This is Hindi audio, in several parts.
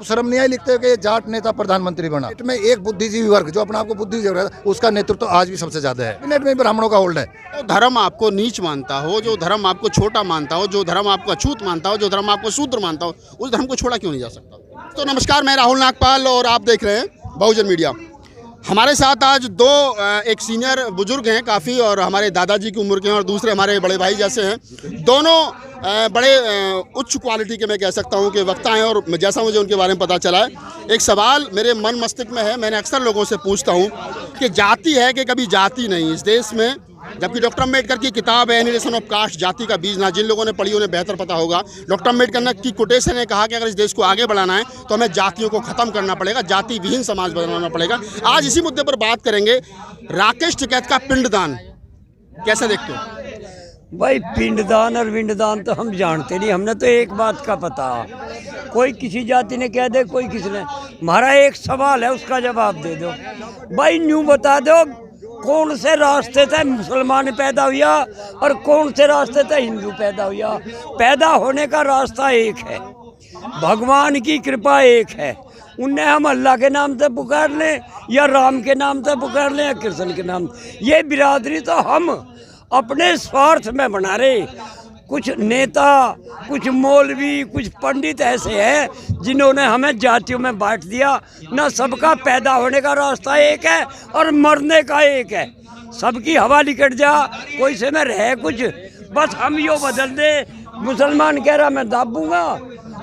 शर्म नहीं आई लिखते कि ये जाट नेता प्रधानमंत्री बना। में एक बुद्धिजीवी वर्ग जो अपने आप को बुद्धिजीवी वर्ग है, उसका नेतृत्व आज भी सबसे ज्यादा है। कैबिनेट में ब्राह्मणों का होल्ड है। जो धर्म आपको नीच मानता हो, जो धर्म आपको छोटा मानता हो, जो धर्म आपको अछूत मानता हो, जो धर्म आपको शूद्र मानता हो, उस धर्म को छोड़ा क्यों नहीं जा सकता। तो नमस्कार, मैं राहुल नागपाल और आप देख रहे हैं बहुजन मीडिया। हमारे साथ आज दो एक सीनियर बुजुर्ग हैं काफ़ी, और हमारे दादाजी की उम्र के हैं, और दूसरे हमारे बड़े भाई जैसे हैं। दोनों बड़े उच्च क्वालिटी के मैं कह सकता हूं कि वक्ता हैं। और जैसा मुझे उनके बारे में पता चला है, एक सवाल मेरे मन मस्तिष्क में है। मैंने अक्सर लोगों से पूछता हूं कि जाति है कि कभी जाति नहीं इस देश में, जबकि डॉक्टर अम्बेडकर की किताब है एनिहिलेशन ऑफ कास्ट, जाति का बीज ना। जिन लोगों ने पढ़ी उन्हें बेहतर पता होगा। डॉक्टर अम्बेडकर की कोटेशन ने कहा कि अगर इस देश को आगे बढ़ाना है तो हमें जातियों को खत्म करना पड़ेगा, जाति विहीन समाज बनाना पड़ेगा। आज इसी मुद्दे पर बात करेंगे। राकेश टिकैत का पिंडदान कैसे देखते हो भाई? पिंडदान और विंडदान तो हम जानते नहीं, हमने तो एक बात का पता, कोई किसी जाति ने कह दे, कोई किसी ने। हमारा एक सवाल है, उसका जवाब दे दो भाई। न्यू बता दो कौन से रास्ते से मुसलमान पैदा हुआ और कौन से रास्ते से हिंदू पैदा हुआ। पैदा होने का रास्ता एक है, भगवान की कृपा एक है। उन्हें हम अल्लाह के नाम से पुकार लें या राम के नाम से पुकार लें या कृष्ण के नाम। ये बिरादरी तो हम अपने स्वार्थ में बना रहे। कुछ नेता, कुछ मौलवी, कुछ पंडित ऐसे हैं जिन्होंने हमें जातियों में बांट दिया। ना सबका पैदा होने का रास्ता एक है और मरने का एक है। सबकी हवा निकट जा, कोई से में रहे कुछ, बस हम यो बदल दे। मुसलमान कह रहा मैं दाबूंगा,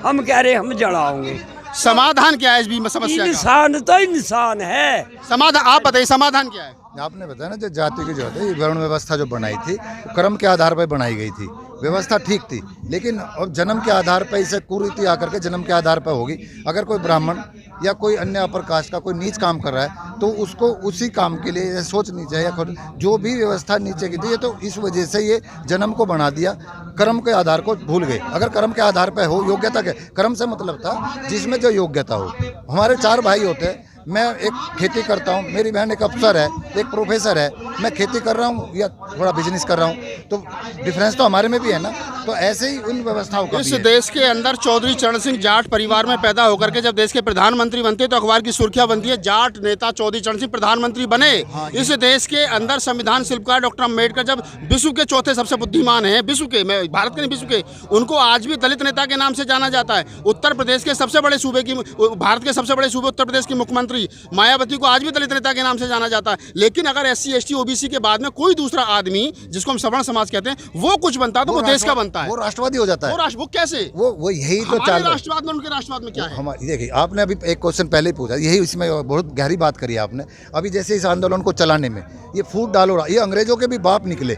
हम कह रहे हम जलाओगे। समाधान क्या है इस भी समस्या का? इंसान तो इंसान है। समाधान आप बताइए, समाधान क्या है? आपने बताया ना, जो जाति की जो है वर्ण व्यवस्था जो बनाई थी, क्रम के आधार पर बनाई गई थी। व्यवस्था ठीक थी, लेकिन अब जन्म के आधार पर इसे कुरीति आकर के जन्म के आधार पर होगी। अगर कोई ब्राह्मण या कोई अन्य अपर कास्ट का कोई नीच काम कर रहा है तो उसको उसी काम के लिए सोचनी चाहिए। जो भी व्यवस्था नीचे की थी, ये तो इस वजह से ये जन्म को बना दिया, कर्म के आधार को भूल गए। अगर कर्म के आधार पर हो, योग्यता के, कर्म से मतलब था जिसमें जो योग्यता हो। हमारे 4 भाई होते हैं, मैं एक खेती करता हूँ, मेरी बहन एक अफसर है, एक प्रोफेसर है, मैं खेती कर रहा हूँ या थोड़ा बिजनेस कर रहा हूँ, तो डिफरेंस तो हमारे में भी है ना। तो ऐसे ही उन व्यवस्थाओं का इस देश के अंदर चौधरी चरण सिंह जाट परिवार में पैदा होकर के जब देश के प्रधानमंत्री बनते तो अखबार की सुर्खियां बनती है, जाट नेता चौधरी चरण सिंह प्रधानमंत्री बने। हाँ, इस देश के अंदर संविधान शिल्पकार डॉक्टर अम्बेडकर जब विश्व के चौथे सबसे बुद्धिमान है, विश्व के, मैं भारत के नहीं विश्व के, उनको आज भी दलित नेता के नाम से जाना जाता है। उत्तर प्रदेश के सबसे बड़े सूबे की, भारत के सबसे बड़े सूबे उत्तर प्रदेश की मुख्यमंत्री मायावती को आज भी दलित नेता के नाम से जाना जाता है। लेकिन अगर SC ST OBC के बाद में कोई दूसरा आदमी, जिसको हम सवर्ण समाज कहते हैं, वो कुछ बनता है तो वो देश का बनता है, वो राष्ट्रवादी हो जाता है। वो कैसे? वो यही तो चाल है। राष्ट्रवाद में, उनके राष्ट्रवाद में क्या है? देखिए, आपने अभी एक क्वेश्चन पहले ही पूछा, यही इसमें बहुत गहरी बात करी आपने। अभी जैसे इस आंदोलन को चलाने में ये फूट डालो, ये अंग्रेजों के भी बाप निकले।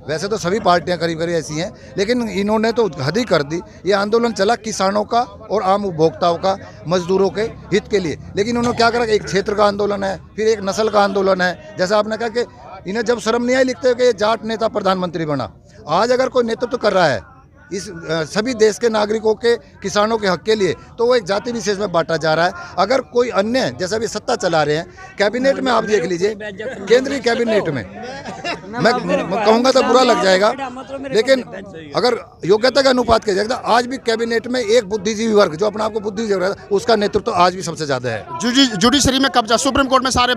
वैसे तो सभी पार्टियां करीब करीब ऐसी हैं, लेकिन इन्होंने तो हद ही कर दी। ये आंदोलन चला किसानों का और आम उपभोक्ताओं का, मजदूरों के हित के लिए। लेकिन उन्होंने क्या करा, एक क्षेत्र का आंदोलन है, फिर एक नस्ल का आंदोलन है। जैसा आपने कहा कि इन्हें जब शर्म नहीं आई लिखते कि ये जाट नेता प्रधानमंत्री बना। आज अगर कोई नेतृत्व कर रहा है इस सभी देश के नागरिकों के, किसानों के हक के लिए, तो वो एक जाति विशेष में बांटा जा रहा है। अगर कोई अन्य, जैसा भी सत्ता चला रहे हैं, कैबिनेट में आप देख लीजिए, केंद्रीय कैबिनेट में, मैं कहूँगा तो बुरा लग जाएगा, लेकिन अगर योग्यता का अनुपात किया जाएगा, आज भी कैबिनेट में एक बुद्धिजीवी वर्ग जो अपने आप को बुद्धिजीवी वर्ग है, उसका नेतृत्व आज भी सबसे ज्यादा है। जुडिशरी में कब्जा, सुप्रीम कोर्ट में सारे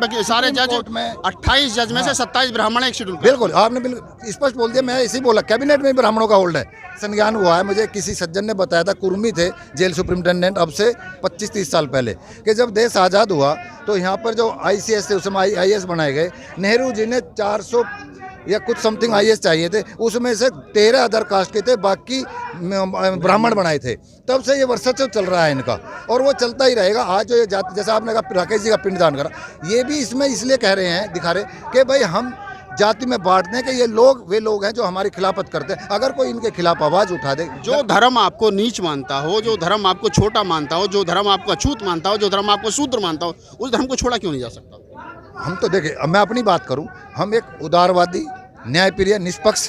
जज में 28 जज में से 27 ब्राह्मण, एक शेड्यूल। बिल्कुल, आपने बिल्कुल स्पष्ट बोल दिया। मैं इसी बोला, कैबिनेट में ब्राह्मणों का होल्ड है। संज्ञान हुआ है, मुझे किसी सज्जन ने बताया था, कुर्मी थे जेल सुप्रिंटेंडेंट, अब से 25-30 साल पहले, कि जब देश आज़ाद हुआ तो यहाँ पर जो ICS थे, उस समय IAS बनाए गए। नेहरू जी ने 400 या कुछ समथिंग IAS चाहिए थे, उसमें से 13 अदर कास्ट के थे, बाकी ब्राह्मण बनाए थे। तब से ये वर्षों चल रहा है इनका, और वो चलता ही रहेगा। आज जो ये जाति, जैसा आपने कहा राकेश जी का पिंडदान करा, ये भी इसमें इसलिए कह रहे हैं, दिखा रहे कि भाई हम जाति में बांटने के, ये लोग वे लोग हैं जो हमारी खिलाफत करते हैं। अगर कोई इनके खिलाफ आवाज उठा दे, जो धर्म आपको नीच मानता हो, जो धर्म आपको छोटा मानता हो, जो धर्म आपको अछूत मानता हो, जो धर्म आपको शूद्र मानता हो, उस धर्म को छोड़ा क्यों नहीं जा सकता? हम तो देखिए, मैं अपनी बात करूं, हम एक उदारवादी, न्यायप्रिय, निष्पक्ष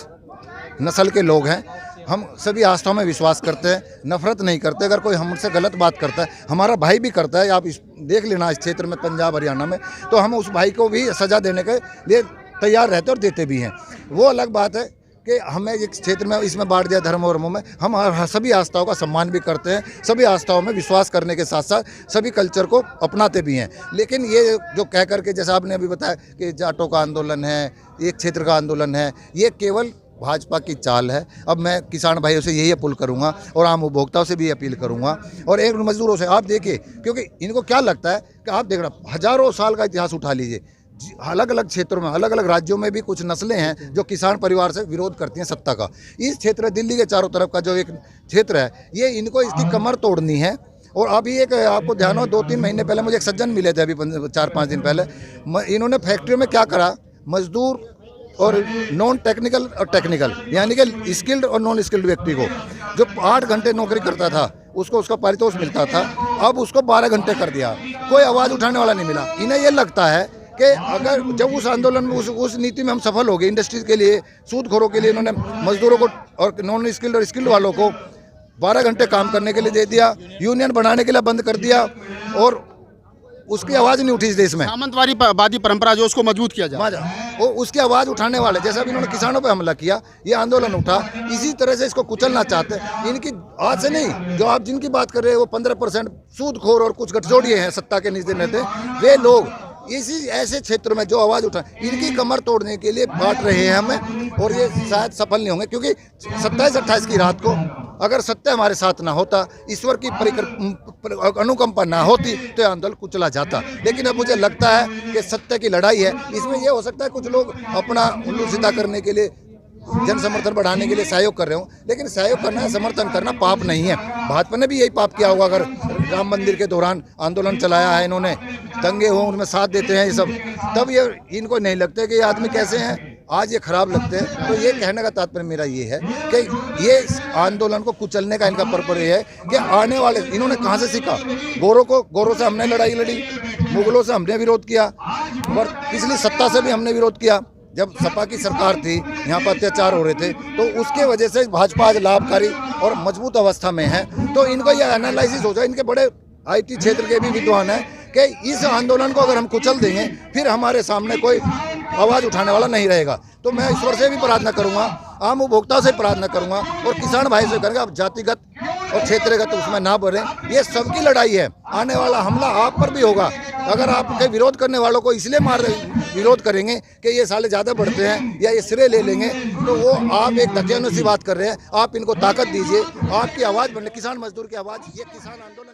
नस्ल के लोग हैं। हम सभी आस्थाओं में विश्वास करते हैं, नफरत नहीं करते। अगर कोई हमसे गलत बात करता है, हमारा भाई भी करता है, आप देख लेना इस क्षेत्र में, पंजाब हरियाणा में, तो हम उस भाई को भी सजा देने के लिए तैयार रहते और देते भी हैं। वो अलग बात है। कि हमें एक क्षेत्र में इसमें बांट दिया धर्म और में। हम सभी आस्थाओं का सम्मान भी करते हैं, सभी आस्थाओं में विश्वास करने के साथ साथ सभी कल्चर को अपनाते भी हैं। लेकिन ये जो कह करके जैसा आपने अभी बताया कि जाटों का आंदोलन है, एक क्षेत्र का आंदोलन है, ये केवल भाजपा की चाल है। अब मैं किसान भाइयों से यही अपील करूंगा और आम उपभोक्ताओं से भी अपील करूंगा और एक मजदूरों से। आप देखिए, क्योंकि इनको क्या लगता है कि आप देख रहे हजारों साल का इतिहास उठा लीजिए, अलग अलग क्षेत्रों में, अलग अलग राज्यों में भी कुछ नस्लें हैं जो किसान परिवार से विरोध करती हैं सत्ता का। इस क्षेत्र दिल्ली के चारों तरफ का जो एक क्षेत्र है, ये इनको इसकी कमर तोड़नी है। और अभी एक आपको ध्यान हो, 2-3 महीने पहले मुझे एक सज्जन मिले थे, अभी 4-5 दिन पहले। इन्होंने फैक्ट्री में क्या करा, मजदूर और नॉन टेक्निकल और टेक्निकल, यानी कि स्किल्ड और नॉन स्किल्ड व्यक्ति को जो 8 घंटे नौकरी करता था उसको उसका पारितोष मिलता था, अब उसको 12 घंटे कर दिया। कोई आवाज़ उठाने वाला नहीं मिला। इन्हें ये लगता है कि अगर जब उस आंदोलन में उस नीति में हम सफल हो गए, इंडस्ट्रीज के लिए, सूदखोरों के लिए इन्होंने मजदूरों को और नॉन स्किल्ड और स्किल्ड वालों को 12 घंटे काम करने के लिए दे दिया, यूनियन बनाने के लिए बंद कर दिया और उसकी आवाज़ नहीं उठी इस देश में। सामंतवादी परंपरा जो उसको मजबूत किया जाए, वो उसकी आवाज़ उठाने वाले, जैसा भी इन्होंने किसानों पे हमला किया, ये आंदोलन उठा, इसी तरह से इसको कुचलना चाहते हैं। इनकी आज से नहीं, जो आप जिनकी बात कर रहे हैं वो 15% सूदखोर और कुछ गठजोड़िए हैं सत्ता के नीचे रहते, वे लोग इसी ऐसे क्षेत्र में जो आवाज़ उठा, इनकी कमर तोड़ने के लिए बांट रहे हैं हमें, और ये शायद सफल नहीं होंगे। क्योंकि 27-28 की रात को अगर सत्य हमारे साथ ना होता, ईश्वर की अनुकंपा ना होती, तो ये आंदोलन कुचला जाता। लेकिन अब मुझे लगता है कि सत्य की लड़ाई है, इसमें यह हो सकता है कुछ लोग अपना उल्लू सीधा करने के लिए, जन समर्थन बढ़ाने के लिए सहयोग कर रहे हो, लेकिन सहयोग करना, समर्थन करना पाप नहीं है। भाजपा ने भी यही पाप किया होगा। अगर राम मंदिर के दौरान आंदोलन चलाया है इन्होंने, दंगे हो उनमें साथ देते हैं ये सब, तब ये इनको नहीं लगते कि ये आदमी कैसे हैं, आज ये खराब लगते हैं। तो ये कहने का तात्पर्य मेरा ये है कि ये आंदोलन को कुचलने का इनका पर्पज ये है कि आने वाले, इन्होंने कहाँ से सीखा, गोरों से हमने लड़ाई लड़ी, मुगलों से हमने विरोध किया और पिछली सत्ता से भी हमने विरोध किया। जब सपा की सरकार थी, यहाँ पर अत्याचार हो रहे थे, तो उसके वजह से भाजपा आज लाभकारी और मजबूत अवस्था में है। तो इनको ये एनालिसिस हो जाए, इनके बड़े IT क्षेत्र के भी विद्वान हैं, कि इस आंदोलन को अगर हम कुचल देंगे, फिर हमारे सामने कोई आवाज़ उठाने वाला नहीं रहेगा। तो मैं ईश्वर से भी प्रार्थना करूँगा, आम उपभोक्ताओं से प्रार्थना करूँगा और किसान भाई से करेंगे, आप जातिगत और क्षेत्रगत उसमें ना बढ़ें। ये सबकी लड़ाई है। आने वाला हमला आप पर भी होगा। अगर आपके विरोध करने वालों को इसलिए विरोध करेंगे कि ये साले ज़्यादा बढ़ते हैं या ये सिरे ले लेंगे, तो वो आप एक दकियानूसी बात कर रहे हैं। आप इनको ताकत दीजिए, आपकी आवाज़ बनने, किसान मजदूर की आवाज़, ये किसान आंदोलन